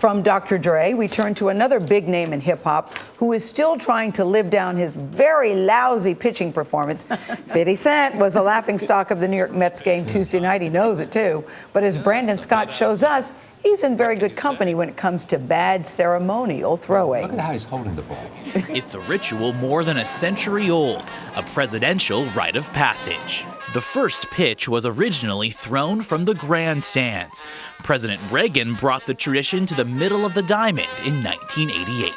From Dr. Dre, we turn to another big name in hip-hop who is still trying to live down his very lousy pitching performance. 50 Cent was a laughingstock of the New York Mets game Tuesday night. He knows it, too. But as Brandon Scott shows us, he's in very good company when it comes to bad ceremonial throwing. Look at how he's holding the ball. It's a ritual more than a century old, a presidential rite of passage. The first pitch was originally thrown from the grandstands. President Reagan brought the tradition to the middle of the diamond in 1988.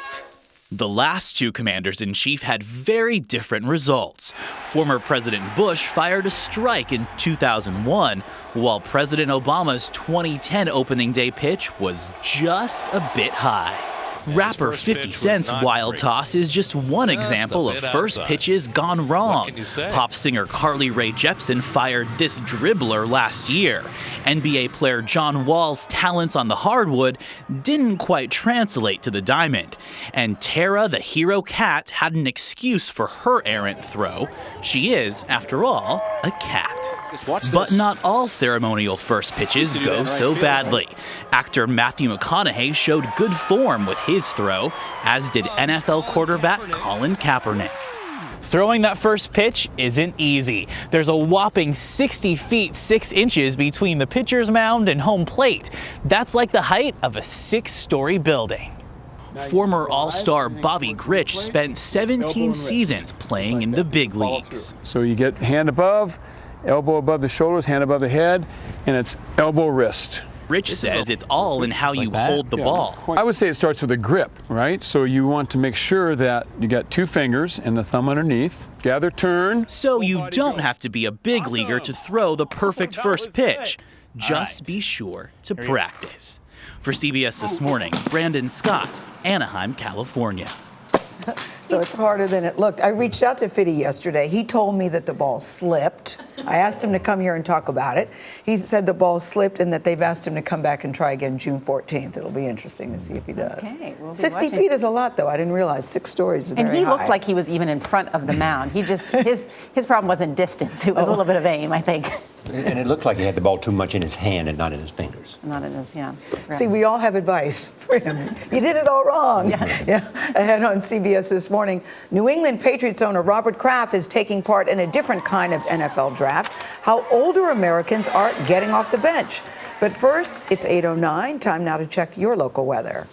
The last two commanders-in-chief had very different results. Former President Bush fired a strike in 2001, while President Obama's 2010 opening day pitch was just a bit high. Rapper 50 Cent's wild toss is just one example of first pitches gone wrong. Pop singer Carly Rae Jepsen fired this dribbler last year. NBA player John Wall's talents on the hardwood didn't quite translate to the diamond. And Tara the hero cat had an excuse for her errant throw. She is, after all, a cat. But not all ceremonial first pitches go so badly. Actor Matthew McConaughey showed good form with his throw, as did NFL quarterback Colin Kaepernick. Throwing that first pitch isn't easy. There's a whopping 60 feet 6 inches between the pitcher's mound and home plate. That's like the height of a 6-story building. Former All-Star Bobby Grich spent 17 seasons playing in the big leagues. So you get hand above, elbow above the shoulders, hand above the head, and it's elbow wrist. Rich says it's all in how you hold the ball. I would say it starts with a grip, right? So you want to make sure that you got 2 fingers and the thumb underneath. Gather, turn. So you don't have to be a big leaguer to throw the perfect first pitch. Just be sure to practice. For CBS This Morning, Brandon Scott, Anaheim, California. So it's harder than it looked. I reached out to Fiddy yesterday. He told me that the ball slipped. I asked him to come here and talk about it. He said the ball slipped and that they've asked him to come back and try again June 14th. It'll be interesting to see if he does. Okay, we'll be 60 watching. feet is a lot, though. I didn't realize 6 stories is very And he looked high. like he was even in front of the mound. He just, his problem wasn't distance. It was a little bit of aim, I think. And it looked like he had the ball too much in his hand and not in his fingers. Not in his, yeah. Right. See, we all have advice for him. You did it all wrong. Yeah. Ahead on CBS This Morning, New England Patriots owner Robert Kraft is taking part in a different kind of NFL draft. How older Americans are getting off the bench. But first, it's 8:09. Time now to check your local weather.